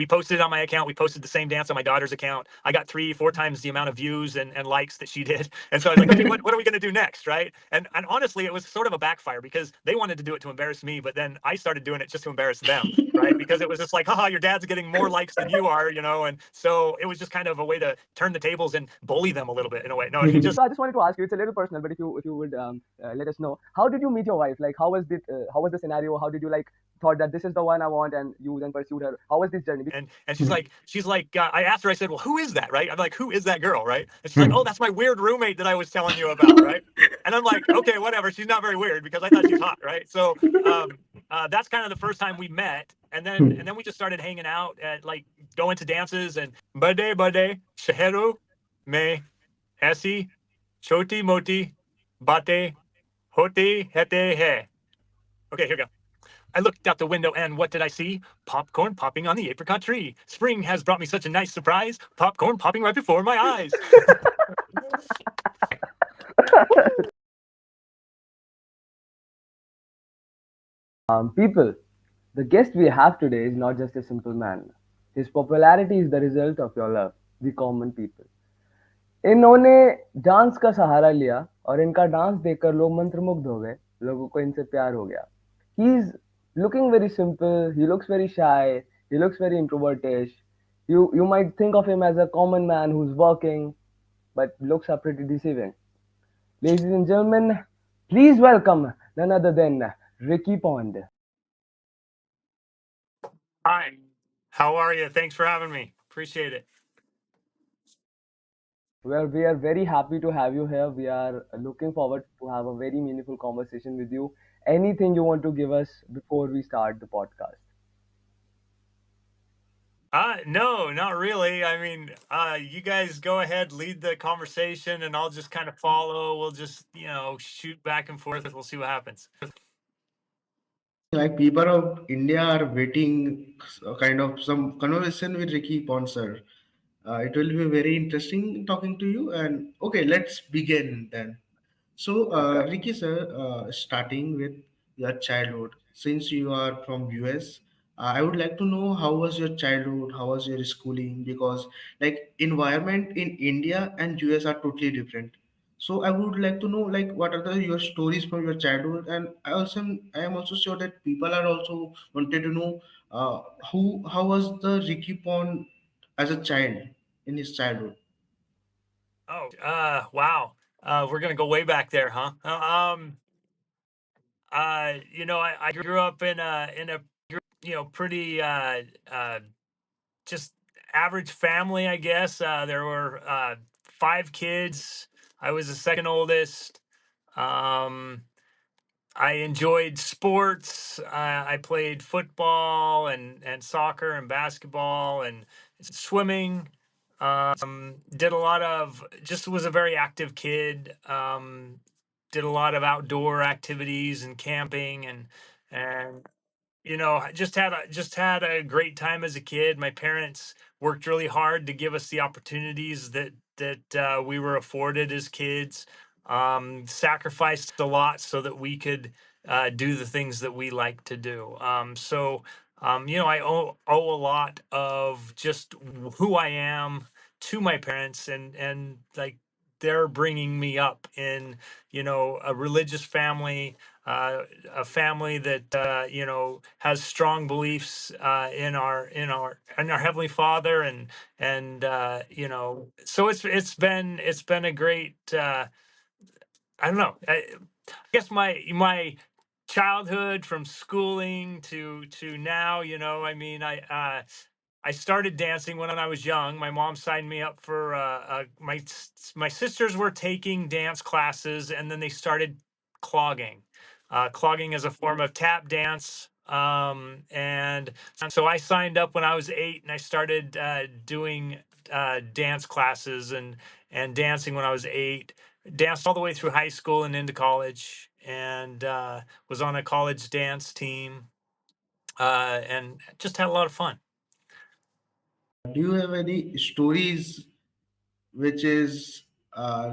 we posted it on my account. We posted the same dance on my daughter's account. I got 3, 4 times the amount of views and likes that she did. And so I was like, okay, what are we going to do next? Right. And honestly, it was sort of a backfire because they wanted to do it to embarrass me. But then I started doing it just to embarrass them. Right. Because it was just like, haha, your dad's getting more likes than you are, And so it was just kind of a way to turn the tables and bully them a little bit in a way. No, it just. So I just wanted to ask you. It's a little personal, but if you would let us know, how did you meet your wife? Like, how was the scenario? How did you like thought that this is the one I want, and you then pursued her? How was this journey? And she's like, I asked her, I said, well, who is that? Right. I'm like, who is that girl? Right. And she's like, oh, that's my weird roommate that I was telling you about. Right. And I'm like, okay, whatever. She's not very weird because I thought she's hot. Right. So that's kind of the first time we met. And then we just started hanging out at like going to dances and bade shaheru me aisi choti moti bate hoti hete hai. Okay, here we go. I looked out the window and what did I see? Popcorn popping on the apricot tree. Spring has brought me such a nice surprise. Popcorn popping right before my eyes. People, the guest we have today is not just a simple man. His popularity is the result of your love, the common people. इन्होंने dance का सहारा लिया और इनका dance देखकर लोग मंत्रमुग्ध हो गए, लोगों को इनसे प्यार हो गया. He is looking very simple, he looks very shy, he looks very introvertish. You might think of him as a common man who's working, but looks are pretty deceiving. Ladies and gentlemen, please welcome none other than Ricky Pond. Hi. How are you? Thanks for having me. Appreciate it. Well, we are very happy to have you here. We are looking forward to have a very meaningful conversation with you. Anything you want to give us before we start the podcast? No, not really. I mean, you guys go ahead, lead the conversation, and I'll just kind of follow. We'll just, shoot back and forth. We'll see what happens. Like people of India are waiting kind of some conversation with Ricky Ponser. It will be very interesting talking to you. And okay, let's begin then. So, Okay. Ricky sir, starting with your childhood, since you are from US, I would like to know how was your childhood, how was your schooling, because like environment in India and US are totally different. So I would like to know like what are your stories from your childhood, and I am also sure that people are also wanted to know how was the Ricky Pond as a child in his childhood. Oh, wow. We're gonna go way back there, huh? I grew up in a pretty just average family, I guess. There were 5 kids. I was the second oldest. Um, I enjoyed sports. I played football and soccer and basketball and swimming. Did a lot of just was a very active kid. Did a lot of outdoor activities and camping and I just had a great time as a kid. My parents worked really hard to give us the opportunities that we were afforded as kids. Sacrificed a lot so that we could do the things that we like to do. I owe a lot of just who I am to my parents and like they're bringing me up in a religious family, a family that has strong beliefs in our heavenly Father, so it's been a great. I don't know. I guess my childhood from schooling to now. I mean, I started dancing when I was young. My mom signed me up for my sisters were taking dance classes, and then they started clogging. Clogging is a form of tap dance. And so I signed up when I was 8, and I started doing dance classes and dancing when I was 8. Danced all the way through high school and into college, and was on a college dance team, and just had a lot of fun. Do you have any stories which is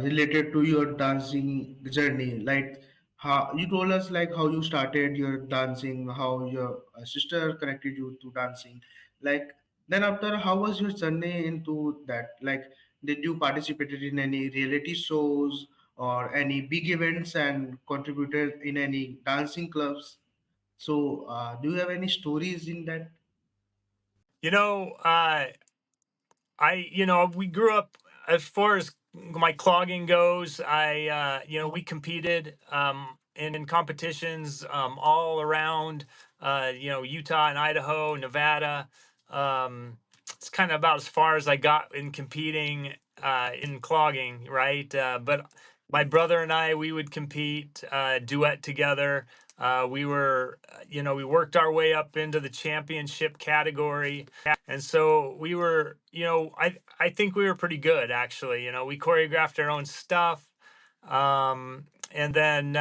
related to your dancing journey? Like how you told us like how you started your dancing, how your sister connected you to dancing. Like Then after, how was your journey into that? Like, did you participated in any reality shows or any big events and contributed in any dancing clubs? So, do you have any stories in that? You know, we grew up as far as my clogging goes. We competed in competitions all around, Utah and Idaho, Nevada. Um, it's kind of about as far as I got in competing in clogging, right? But my brother and I, we would compete, duet together. We worked our way up into the championship category, and so we were, I think we were pretty good actually. We choreographed our own stuff. And then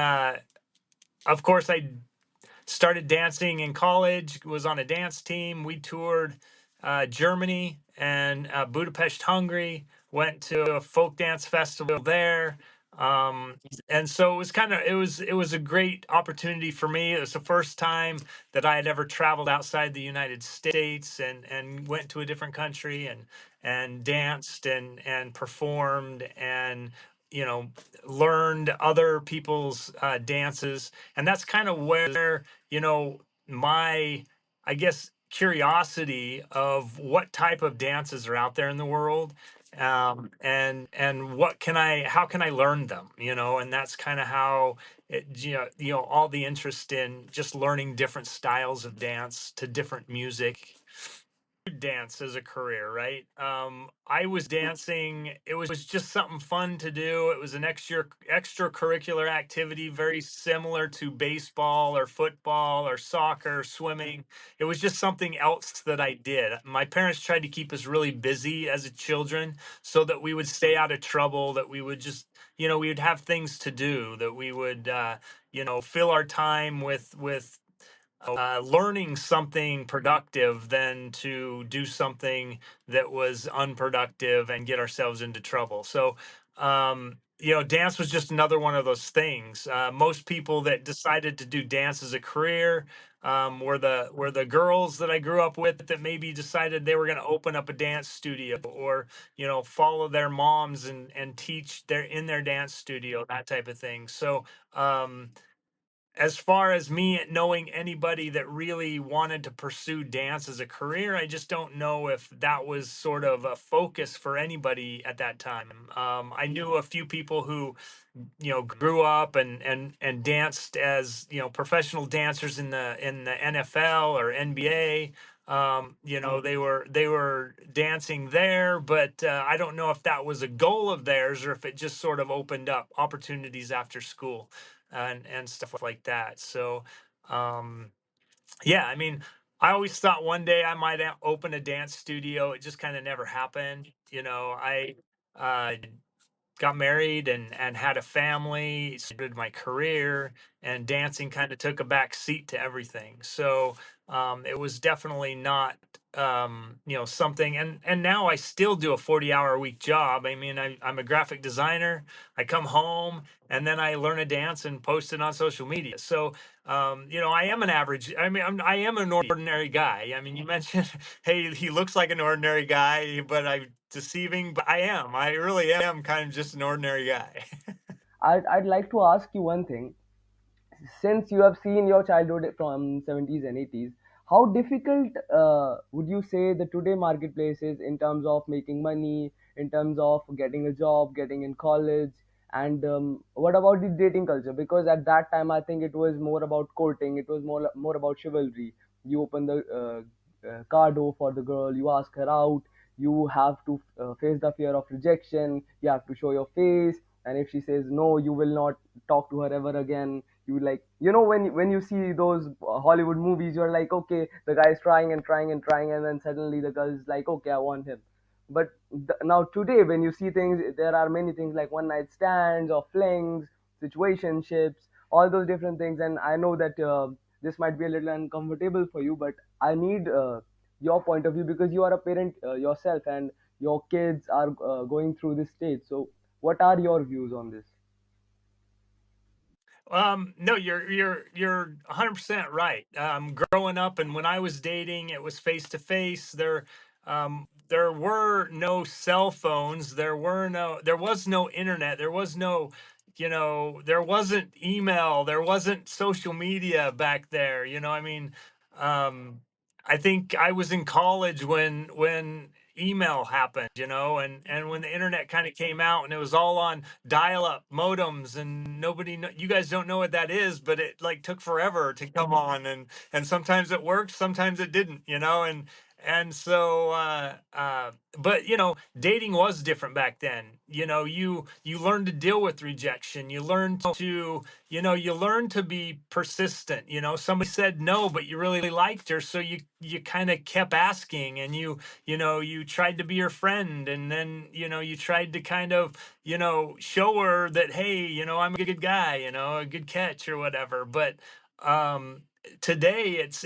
of course I started dancing in college, was on a dance team. We toured Germany and Budapest, Hungary, went to a folk dance festival there. Um, and so it was a great opportunity for me. It was the first time that I had ever traveled outside the United States and went to a different country and danced and performed and you know learned other people's dances. And that's kind of where my, I guess, curiosity of what type of dances are out there in the world, and how can I learn them, and that's kind of how all the interest in just learning different styles of dance to different music. Dance as a career, right? I was dancing. It was just something fun to do. It was an extracurricular activity, very similar to baseball or football or soccer, swimming. It was just something else that I did. My parents tried to keep us really busy as a children so that we would stay out of trouble, that we would just, we would have things to do, that we would, fill our time with learning something productive than to do something that was unproductive and get ourselves into trouble. So, dance was just another one of those things. Most people that decided to do dance as a career were the girls that I grew up with that maybe decided they were going to open up a dance studio, or follow their moms and teach their dance studio, that type of thing. So. As far as me knowing anybody that really wanted to pursue dance as a career, I just don't know if that was sort of a focus for anybody at that time. I knew a few people who, grew up and danced as, professional dancers in the NFL or NBA. They were dancing there, but I don't know if that was a goal of theirs or if it just sort of opened up opportunities after school and stuff like that. So, um, yeah, I mean, I always thought one day I might open a dance studio. It just kind of never happened. I uh, got married and had a family, started my career, and dancing kind of took a back seat to everything. So it was definitely not something. And now I still do a 40-hour a week job. I mean, I'm a graphic designer. I come home and then I learn a dance and post it on social media. So I am an average. I mean, I am an ordinary guy. I mean, you mentioned, hey, he looks like an ordinary guy, but I'm deceiving. But I am. I really am kind of just an ordinary guy. I'd like to ask you one thing. Since you have seen your childhood from 70s and 80s, how difficult would you say the today marketplace is in terms of making money, in terms of getting a job, getting in college, and what about the dating culture? Because at that time I think it was more about courting, it was more about chivalry. You open the car door for the girl, you ask her out, you have to face the fear of rejection, you have to show your face, and if she says no, you will not talk to her ever again. You like, when you see those Hollywood movies, you're like, okay, the guy is trying and trying and trying, and then suddenly the girl is like, okay, I want him. But now today, when you see things, there are many things like one night stands or flings, situationships, all those different things. And I know that this might be a little uncomfortable for you, but I need your point of view, because you are a parent yourself, and your kids are going through this stage. So what are your views on this? No, you're 100% right. Growing up and when I was dating, it was face to face. There, there were no cell phones. There was no internet. There was no, there wasn't email. There wasn't social media back there. I mean, um, I think I was in college when email happened, and when the internet kind of came out and it was all on dial-up modems, and you guys don't know what that is, but it like took forever to come on, and sometimes it worked, sometimes it didn't, and so but dating was different back then. You learned to deal with rejection. You learn to be persistent. Somebody said no, but you really liked her, so you kind of kept asking, and you tried to be her friend, and then you tried to kind of show her that, hey, I'm a good guy, a good catch or whatever. But um today it's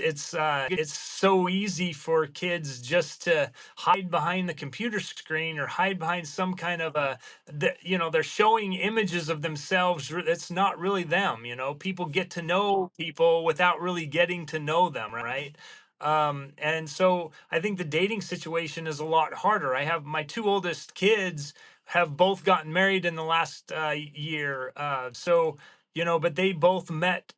so easy for kids just to hide behind the computer screen or hide behind some kind of they're showing images of themselves that's not really them. People get to know people without really getting to know them, right? And so I think the dating situation is a lot harder. I have my two oldest kids have both gotten married in the last year. But they both met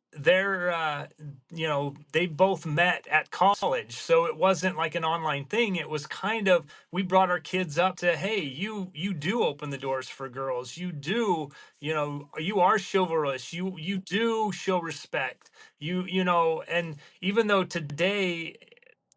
they both met at college. So it wasn't like an online thing. It was kind of, we brought our kids up to, hey, you do open the doors for girls. You do, you are chivalrous. You do show respect. And even though today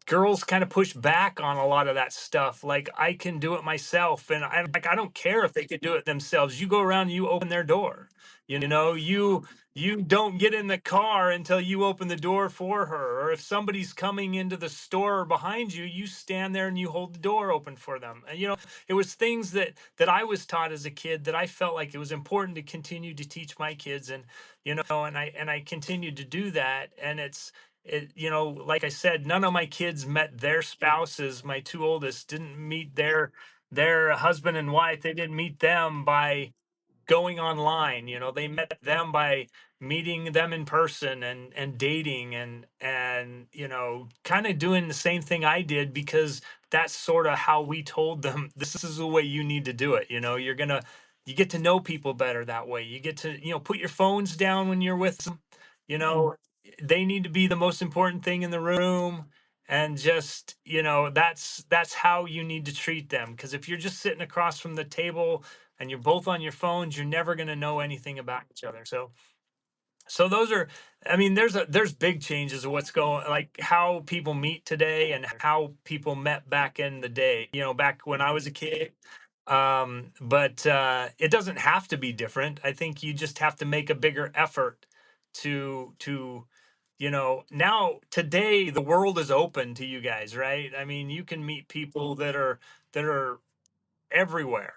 girls kind of push back on a lot of that stuff. Like, I can do it myself, and I don't care if they could do it themselves. You go around and you open their door. You don't get in the car until you open the door for her. Or if somebody's coming into the store behind you, you stand there and you hold the door open for them. And it was things that I was taught as a kid that I felt like it was important to continue to teach my kids, and I continued to do that. And like I said, none of my kids met their spouses. My two oldest didn't meet their husband and wife. They didn't meet them by going online. They met them by meeting them in person and dating, and kind of doing the same thing I did, because that's sort of how we told them, this is the way you need to do it. You get to know people better that way. You get to put your phones down when you're with them. you know they need to be the most important thing in the room, and just that's how you need to treat them, because if you're just sitting across from the table and you're both on your phones, you're never going to know anything about each other. So those are, I mean, there's big changes of what's going, like how people meet today and how people met back in the day, back when I was a kid. But it doesn't have to be different. I think you just have to make a bigger effort to now today the world is open to you guys, right? I mean, you can meet people that are everywhere.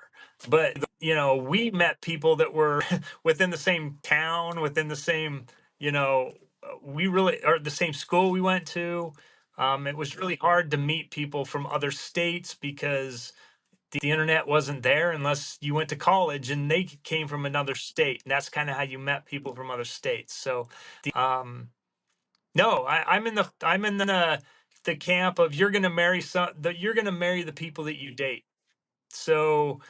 But we met people that were within the same town, within the same, we really, or the same school we went to. It was really hard to meet people from other states because the internet wasn't there unless you went to college and they came from another state. And that's kind of how you met people from other states. So um no, I'm in the camp of, you're going to marry you're going to marry the people that you date. So,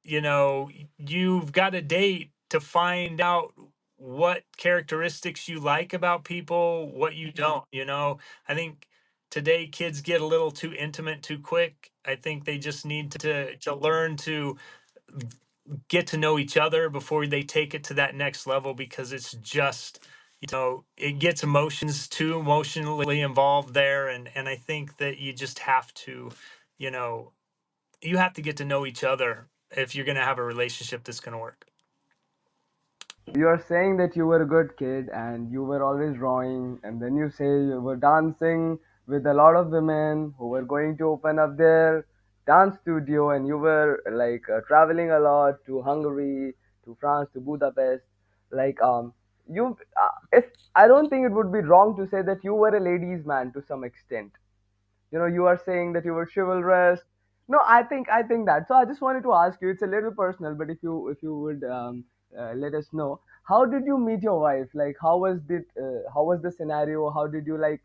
you've got to date to find out what characteristics you like about people, what you don't. I think today kids get a little too intimate too quick. I think they just need to learn to get to know each other before they take it to that next level, because it's just, it gets too emotionally involved there. And I think that you know, you have to get to know each other if you're going to have a relationship that's going to work. You're saying that you were a good kid and you were always drawing, and then you say you were dancing with a lot of women who were going to open up their dance studio, and you were like traveling a lot to Hungary, to France, to Budapest. Like, you, if I don't think it would be wrong to say that you were a ladies' man to some extent. You are saying that you were chivalrous. No, I think that. So I just wanted to ask you, it's a little personal, but if you would let us know, how did you meet your wife? Like, how was the scenario? How did you like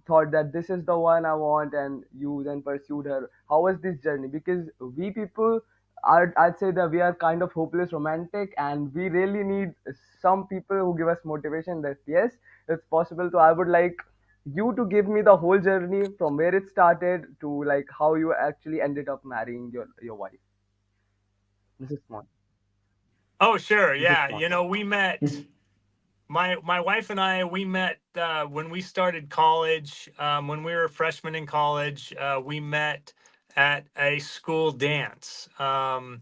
thought that this is the one I want, and you then pursued her? How was this journey? Because we people are, I'd say that we are kind of hopeless romantic, and we really need some people who give us motivation that yes, it's possible. So I would like you to give me the whole journey from where it started to like how you actually ended up marrying your wife. This is small. Oh, sure. This is Yeah. small. We met. My wife and I, we met when we started college. When we were freshmen in college, we met at a school dance. Her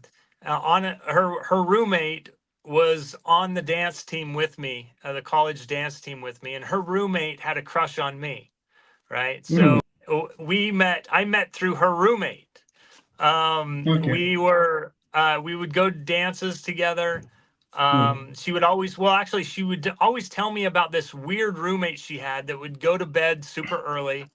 roommate was on the dance team with me, the college dance team with me, and her roommate had a crush on me. Right. So we met. I met through her roommate. Okay. We would go to dances together. She would always, well, actually, she would always tell me about this weird roommate she had that would go to bed super early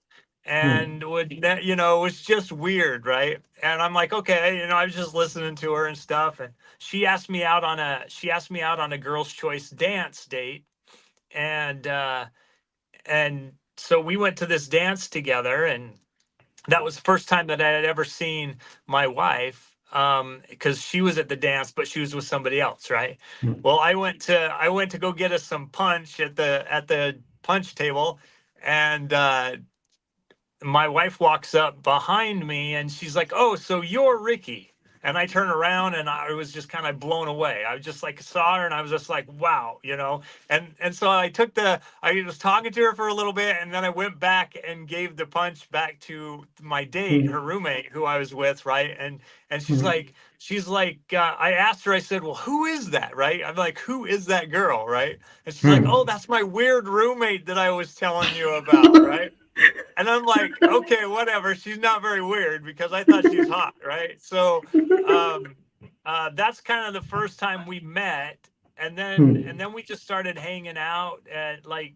and it was just weird, right? And I'm like, okay, I was just listening to her and stuff. And she asked me out on a girl's choice dance date. And, and so we went to this dance together, and that was the first time that I had ever seen my wife, because she was at the dance, but she was with somebody else, right? Well, I went to go get us some punch at the punch table, and my wife walks up behind me and she's like, "Oh, so you're Ricky." And I turn around and I was just kind of blown away. I was just like saw her and I was just like, "Wow," you know. And so I was talking to her for a little bit, and then I went back and gave the punch back to my date, her roommate who I was with, right? And I asked her, I said, "Well, who is that?" Right? I'm like, "Who is that girl?" Right? And she's like, "Oh, that's my weird roommate that I was telling you about," right? And I'm like, okay, whatever. She's not very weird because I thought she's hot, right? So um, that's kind of the first time we met, and then we just started hanging out at like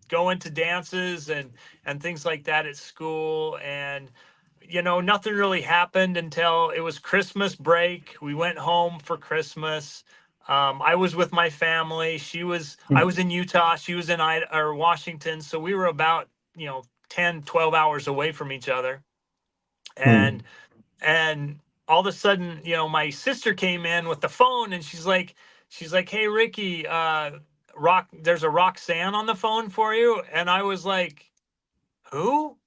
going to dances and things like that at school, and nothing really happened until it was Christmas break. We went home for Christmas. I was with my family. I was in Utah. She was in Washington. So we were about, 10, 12 hours away from each other. And, and all of a sudden, my sister came in with the phone, and she's like, "Hey, Ricky, there's a Roxanne on the phone for you." And I was like, "Who?"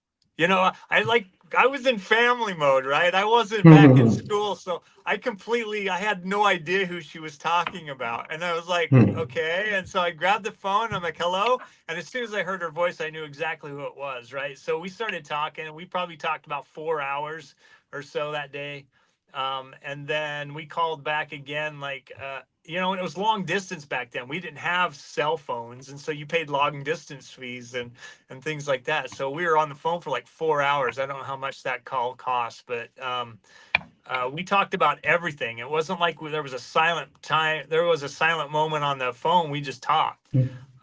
I was in family mode, right? I wasn't back in school, so I had no idea who she was talking about. And I was like, okay. And so I grabbed the phone, I'm like, "Hello." And as soon as I heard her voice, I knew exactly who it was, right? So we started talking, and we probably talked about 4 hours or so that day. And then we called back again, like, and it was long distance back then. We didn't have cell phones, and so you paid long distance fees and things like that. So we were on the phone for like 4 hours. I don't know how much that call cost, but we talked about everything. It wasn't like there was a silent time. There was a silent moment on the phone. We just talked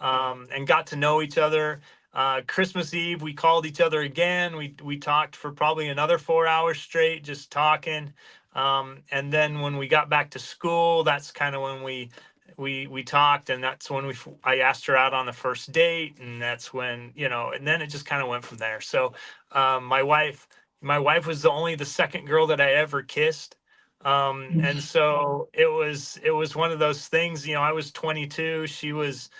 and got to know each other. Christmas Eve, we called each other again. We talked for probably another 4 hours straight, just talking. And then when we got back to school, that's kind of when we talked, and that's when I asked her out on the first date, and that's when and then it just kind of went from there. So my wife was the second girl that I ever kissed. And so it was one of those things. I was 22, she was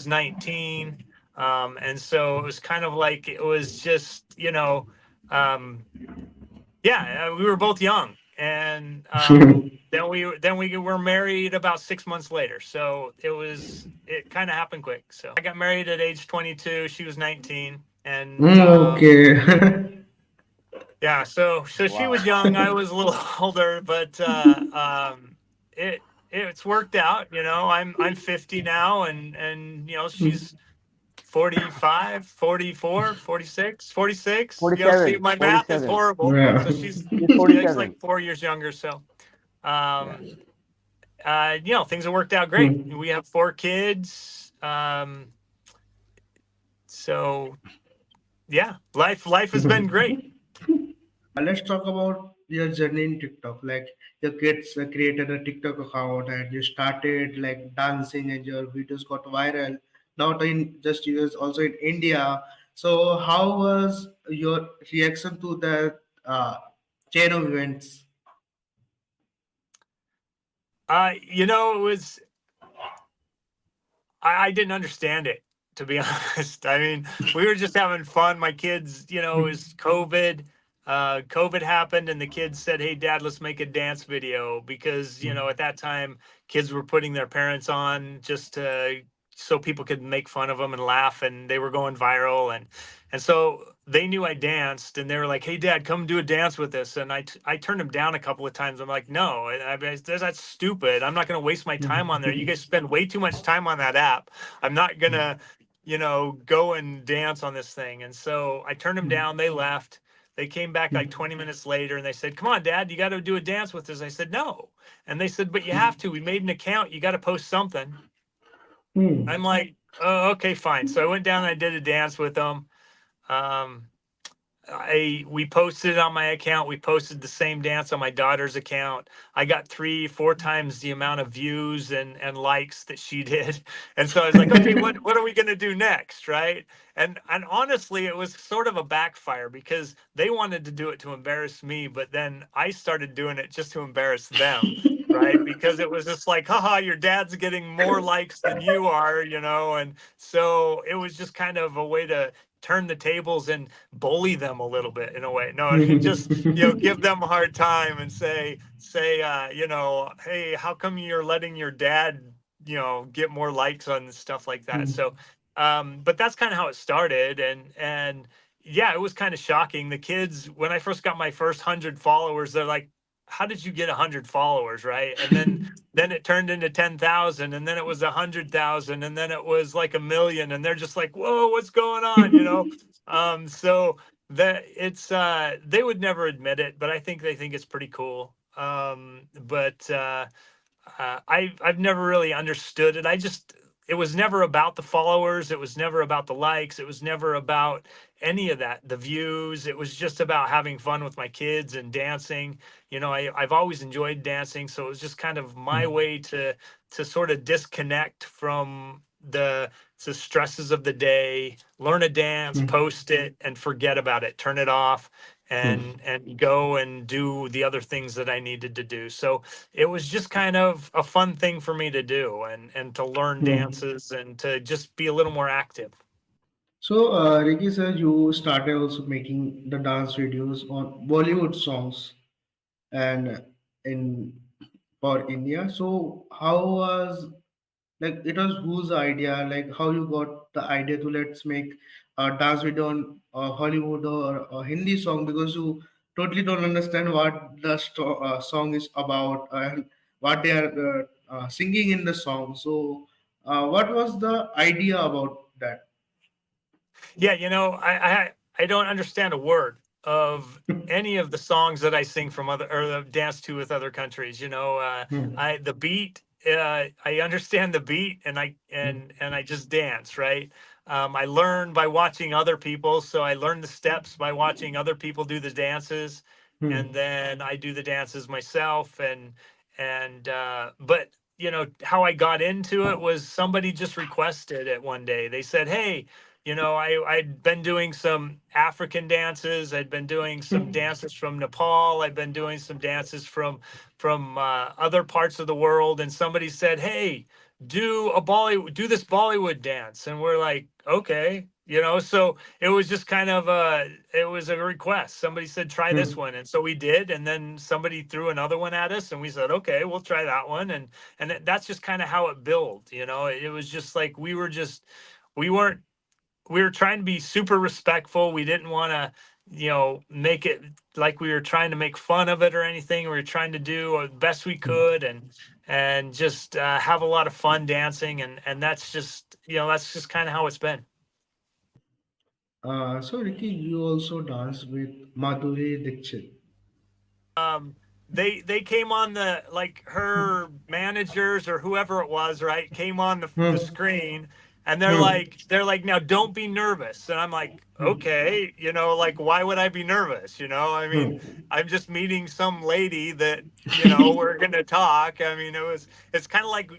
19. And so it was kind of like it was just um, yeah, we were both young, and then we were married about 6 months later. So it kind of happened quick. So I got married at age 22. She was 19, and Okay. yeah. So she was Wow. young. I was a little older, but it's worked out. I'm 50 now, and she's 45, 44, 46, 46. See, 47. my math is 47. horrible. Yeah. So she's He's she's like 47. 4 years younger. So, Yeah. um, things have worked out great. We have four kids. So yeah, life has been great. Let's talk about your journey in TikTok. Like your kids created a TikTok account and you started like dancing and your videos got viral. Not in just US, also in India. So how was your reaction to that chain of events? It was I didn't understand it, to be honest. I mean, we were just having fun. My kids, it was COVID. COVID happened, and the kids said, "Hey, Dad, let's make a dance video," because at that time, kids were putting their parents on just to so people could make fun of them and laugh, and they were going viral, and so they knew I danced, and they were like, "Hey, Dad, come do a dance with us." And I turned them down a couple of times. I'm like, "No, that's stupid. I'm not going to waste my time on there. You guys spend way too much time on that app. I'm not gonna, go and dance on this thing." And so I turned them down. They left. They came back like 20 minutes later and they said, "Come on, Dad, you got to do a dance with us." I said, "No." And they said, "But you have to. We made an account. You got to post something." I'm like, "Oh, okay, fine." So I went down and I did a dance with them. Um, I we posted it on my account. We posted the same dance on my daughter's account. I got 3, 4 times the amount of views and likes that she did. And so I was like, okay, what are we gonna do next, right? And honestly, it was sort of a backfire because they wanted to do it to embarrass me, but then I started doing it just to embarrass them, right? Because it was just like, haha, your dad's getting more likes than you are, and so it was just kind of a way to turn the tables and bully them a little bit in a way. No, I mean just give them a hard time and say, hey, how come you're letting your dad get more likes on stuff like that? So, but that's kind of how it started, and yeah, it was kind of shocking. The kids, when I first got my first 100 followers, they're like, "How did you get 100 followers?" Right, and then it turned into 10,000, and then it was 100,000, and then it was like a million, and they're just like, "Whoa, what's going on?" So that it's they would never admit it, but I think they think it's pretty cool. But I've never really understood it. It was never about the followers. It was never about the likes. It was never about any of that. The views. It was just about having fun with my kids and dancing. I've always enjoyed dancing, so it was just kind of my way to sort of disconnect from the stresses of the day, learn a dance, post it, and forget about it, turn it off, and go and do the other things that I needed to do. So it was just kind of a fun thing for me to do and to learn dances and to just be a little more active. So, Ricky sir, you started also making the dance videos on Bollywood songs and in for India. So, how was like it was whose idea? Like how you got the idea to let's make a dance video on Hollywood or a Hindi song because you totally don't understand what the song is about and what they are singing in the song. So, what was the idea about that? Yeah, I don't understand a word of any of the songs that I sing from other or dance to with other countries. I the beat. I understand the beat, and I just dance, right. I learn by watching other people, so I learn the steps by watching other people do the dances, and then I do the dances myself. And but how I got into it was somebody just requested it one day. They said, "Hey, I'd been doing some African dances. I'd been doing some dances from Nepal. I'd been doing some dances from other parts of the world." And somebody said, "Hey, do this Bollywood dance." And we're like, "Okay." So it was just kind of it was a request. Somebody said, "Try this one." And so we did. And then somebody threw another one at us and we said, "Okay, we'll try that one." And that's just kind of how it built. It was just like we weren't we were trying to be super respectful. We didn't want to, make it like we were trying to make fun of it or anything. We were trying to do the best we could and just have a lot of fun dancing. And that's just kind of how it's been. So Ricky, you also dance with Madhuri Dixit. um they came on the like her managers or whoever it was, right, came on the screen, and they're like, "Now don't be nervous." And I'm like, "Okay, like why would I be nervous? I mean, I'm just meeting some lady that we're gonna talk. I mean, it's kind of like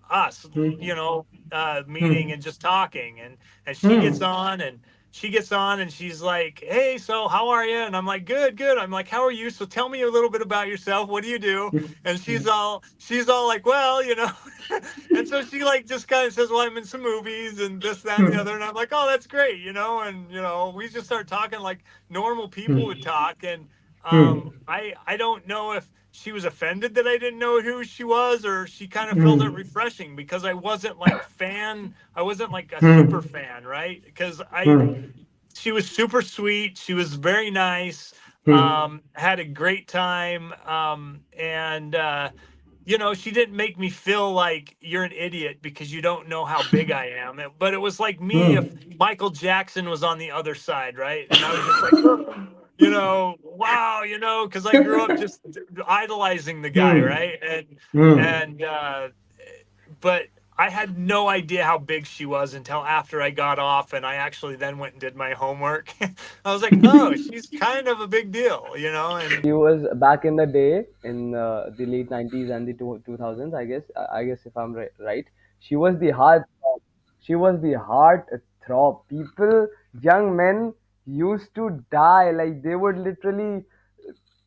us, meeting and just talking, and she gets on and she gets on and she's like, "Hey, so how are you?" And I'm like, "Good, good." I'm like, "How are you? So tell me a little bit about yourself. What do you do?" And she's all like, "Well, you know." And so she like just kind of says, "Well, I'm in some movies and this, that, and the other." And I'm like, "Oh, that's great," you know. And we just start talking like normal people would talk. And I don't know if she was offended that I didn't know who she was, or she kind of felt it refreshing because I wasn't like a super fan, right? Because I she was super sweet, she was very nice, had a great time, and she didn't make me feel like you're an idiot because you don't know how big I am. But it was like me if Michael Jackson was on the other side, right? And I was just like, wow, because I grew up just idolizing the guy, right? And but I had no idea how big she was until after I got off, and I actually then went and did my homework. I was like, oh, she's kind of a big deal, and She was back in the day in the late 90s and the 2000s, I guess. I guess if I'm right, she was the heart. She was the heart throb. People, young men used to die. Like they would literally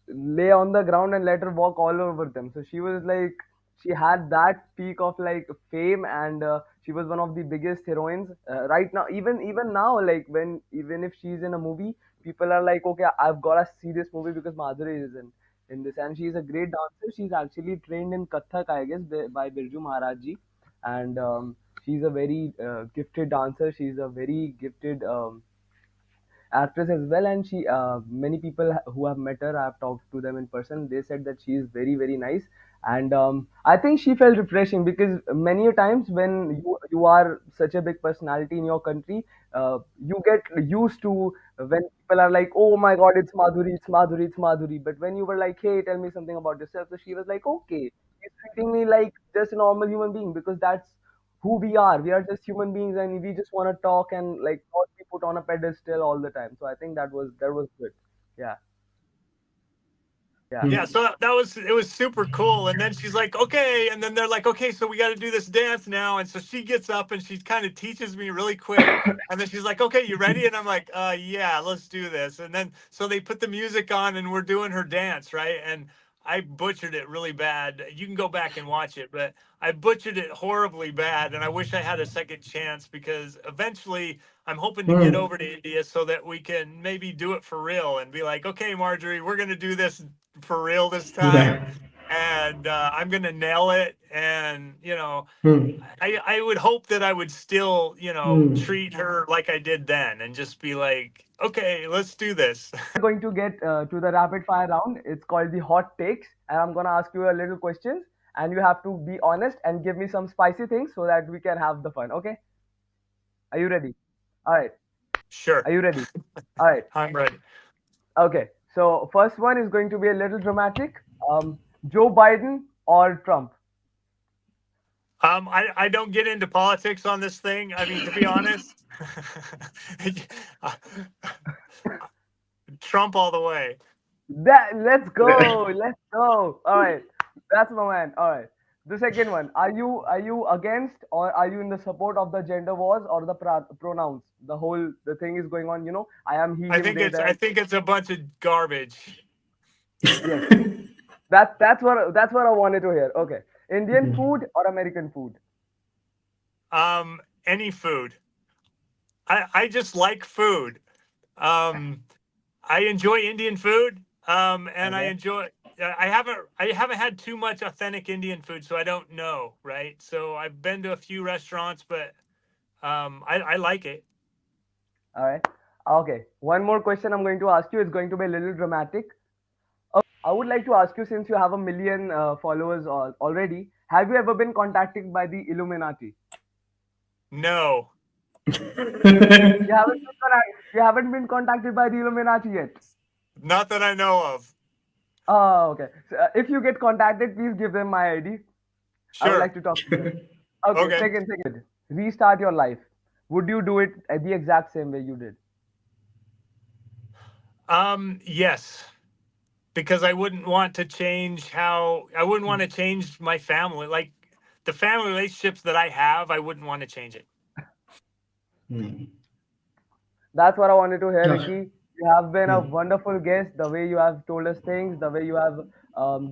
lay on the ground and let her walk all over them. So she was like, she had that peak of like fame, and she was one of the biggest heroines. Right now, even now, like when even if she's in a movie, people are like, okay, I've gotta see this movie because Madhuri is in this, and she's a great dancer. She's actually trained in Kathak, I guess, by Birju Maharaj ji, and she's a very gifted dancer. She's a very gifted actress as well, and she many people who have met her, I've talked to them in person, they said that she is very very nice. And I think she felt refreshing because many a times when you are such a big personality in your country, you get used to when people are like, oh my god, it's Madhuri, it's Madhuri, it's Madhuri. But when you were like, hey, tell me something about yourself, so she was like, okay, he's treating me like just a normal human being, because that's who we are. We are just human beings, and we just want to talk and like not be put on a pedestal all the time. So I think that was good. Yeah, yeah. yeah, so that was it was super cool. And then she's like, okay, and then they're like, okay, so we got to do this dance now. And so she gets up and she kind of teaches me really quick. And then she's like, okay, you ready? And I'm like, yeah, let's do this. And then so they put the music on and we're doing her dance, right? And I butchered it really bad. You can go back and watch it, but I butchered it horribly bad. And I wish I had a second chance because eventually I'm hoping to get over to India so that we can maybe do it for real and be like, okay, Marjorie, we're going to do this for real this time, Yeah. and I'm gonna nail it. And I would hope that I would still treat her like I did then, and just be like, okay, let's do this. Going to get to the rapid fire round. It's called the hot takes, and I'm gonna ask you a little questions, and you have to be honest and give me some spicy things so that we can have the fun. Okay? Are you ready? All right. Sure, Are you ready? All right. I'm ready. Okay. So first one is going to be a little dramatic. Joe Biden or Trump? I don't get into politics on this thing. I mean, to be honest, Trump all the way. That let's go, let's go. All right, that's my man. All right, the second one. Are you against or are you in the support of the gender wars or the pronouns? The thing is going on. I am he, I him, think they, it's I them. think it's a bunch of garbage. Yes, that's what I wanted to hear. Okay, Indian food or American food? Any food. I just like food. Um, I enjoy Indian food, and I Okay, enjoy. I haven't had too much authentic Indian food, so I don't know. Right, so I've been to a few restaurants, but I like it. all right. Okay, one more question I'm going to ask you is going to be a little dramatic. I would like to ask you, since you have a million followers already, have you ever been contacted by the Illuminati? No, You haven't been contacted by the Illuminati yet. not that I know of. Oh, okay. So, if you get contacted, please give them my ID. I would Sure. like to talk to them. Okay, Okay. second. Restart your life. Would you do it at the exact same way you did? Yes, because I wouldn't want to change my family. Like the family relationships that I have, I wouldn't want to change it. That's what I wanted to hear, Yeah. Ricky. You have been a Hmm. wonderful guest. The way you have told us things, the way you have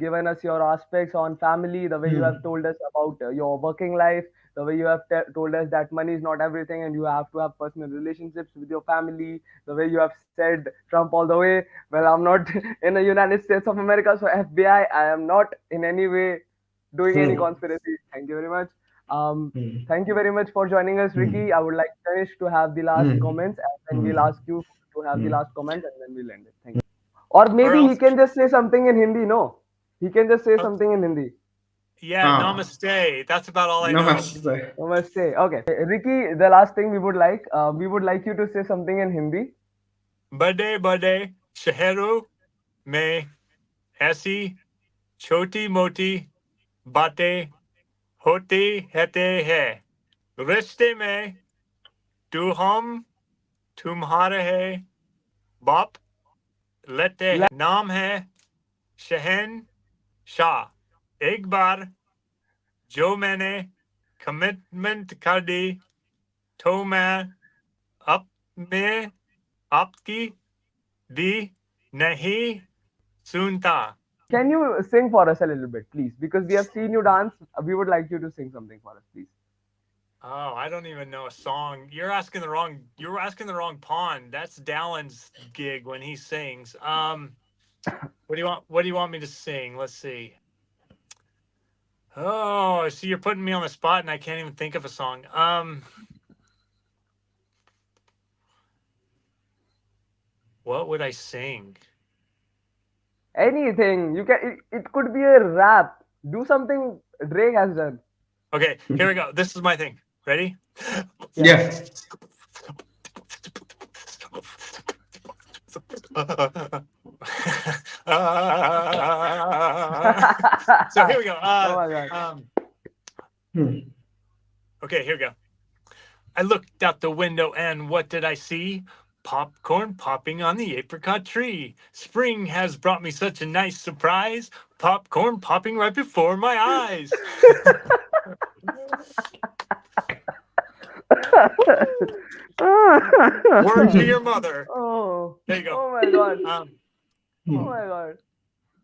given us your aspects on family, the way you have Hmm. told us about your working life, the way you have told us that money is not everything and you have to have personal relationships with your family, the way you have said Trump all the way. Well, I'm not in the United States of America, so FBI, I am not in any way doing any Hmm. conspiracy. Thank you very much. Um, Hmm. Thank you very much for joining us, Ricky. Hmm. I would like Tanish to have the last Hmm. comments, and then we'll Hmm. ask you to have the Hmm. last comment, and then we'll end it. Thank you. Or Or maybe he else, can just say something in Hindi. No, he can just say uh, something in Hindi. yeah, Ah. namaste. That's about all I know. Namaste. Namaste. Okay, Ricky. The last thing we would like you to say something in Hindi. Bade bade शहरों में ऐसी छोटी मोटी बातें होती रहते हैं रिश्ते में तू हम तुम्हारे बाप लेते हैं नाम है शहन शाह एक बार जो मैंने कमिटमेंट कर दी तो मैं अब में आपकी दी नहीं सुनता. Can you sing for us a little bit, please? Because we have seen you dance. We would like you to sing something for us, please. Oh, I don't even know a song. You're asking the wrong pond. That's Dallin's gig when he sings. What do you want me to sing? Let's see. Oh, see, you're putting me on the spot and I can't even think of a song. What would I sing? Anything you can. It could be a rap. Do something Drake has done. Okay, here we go. This is my thing. Ready? Yeah. Yeah. So here we go. Oh my god. Hmm. Okay, here we go. I looked out the window and what did I see? Popcorn popping on the apricot tree. Spring has brought me such a nice surprise. Popcorn popping right before my eyes. Word to your mother. Oh, There you go. oh my god. Um, Oh Hmm. my god.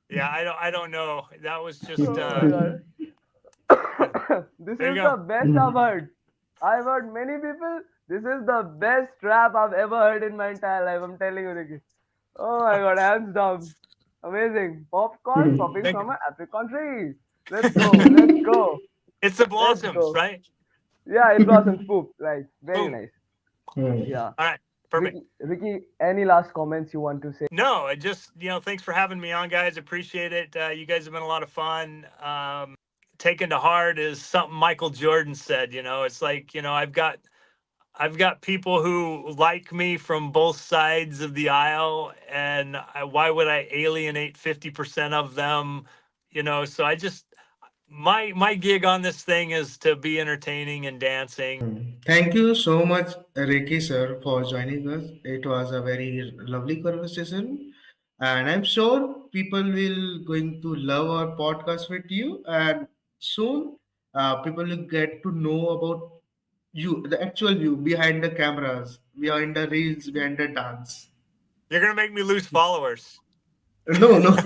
yeah, I don't know. That was just Oh my god. This there you is the go. best I've heard. I've heard many people. This is the best rap I've ever heard in my entire life. I'm telling you, Ricky. Oh my god, hands down. Amazing. Popcorn Hmm. popping Thank from you. an apricot tree. Let's go. Let's go. It's the Let's blossoms, go. right? Yeah, it blossoms. Poop. Right. Very Boom. nice. Hmm. Yeah. All right. Perfect. Ricky, any last comments you want to say? No, I just, thanks for having me on, guys. Appreciate it. You guys have been a lot of fun. Taken to heart is something Michael Jordan said. It's like, I've got people who like me from both sides of the aisle, and why would I alienate 50% of them? So I just my gig on this thing is to be entertaining and dancing. Thank you so much, Ricky sir, for joining us. It was a very lovely conversation, and I'm sure people will going to love our podcast with you. And soon, people will get to know about you, the actual you behind the cameras, behind the reels, behind the dance. You're gonna make me lose followers. No, no,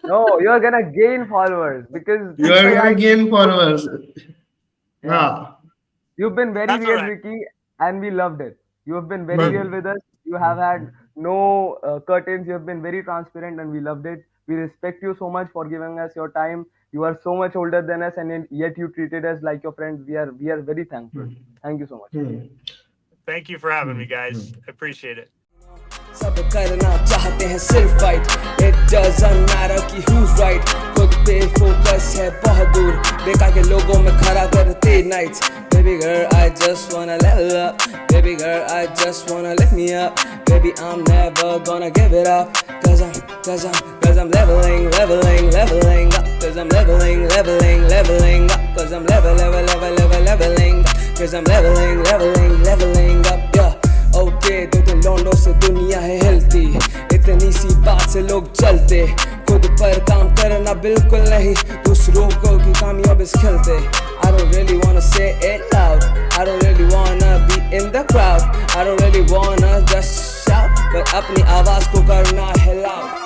No, you're gonna gain followers because you are people gonna like gain you. followers. Yeah. Ah. You've been very That's all real, right. Ricky, and we loved it. You have been very real Hmm. with us. You have had no curtains. You have been very transparent, and we loved it. We respect you so much for giving us your time. You are so much older than us, and yet you treated us like your friends. We are very thankful. Thank you so much. Hmm. Thank you for having Hmm. me, guys. Hmm. I appreciate it. सब करना चाहते हैं सिर्फ fight it doesn't matter कि who's right खुद पे focus है बहुत दूर बेकार के लोगों में खड़ा करते nights baby girl I just wanna level up baby girl I just wanna lift me up baby I'm never gonna give it up cause I'm leveling up cause I'm leveling up cause I'm leveling up cause I'm leveling up yeah okay दो लौंडों से दुनिया है हिलती इतनी सी बात से लोग चलते खुद खुद पर काम करना बिल्कुल नहीं दूसरों को की कामयाबी खिलते I don't really wanna say it loud I don't really wanna be in the crowd I don't really wanna just shout but अपनी आवाज को करना है loud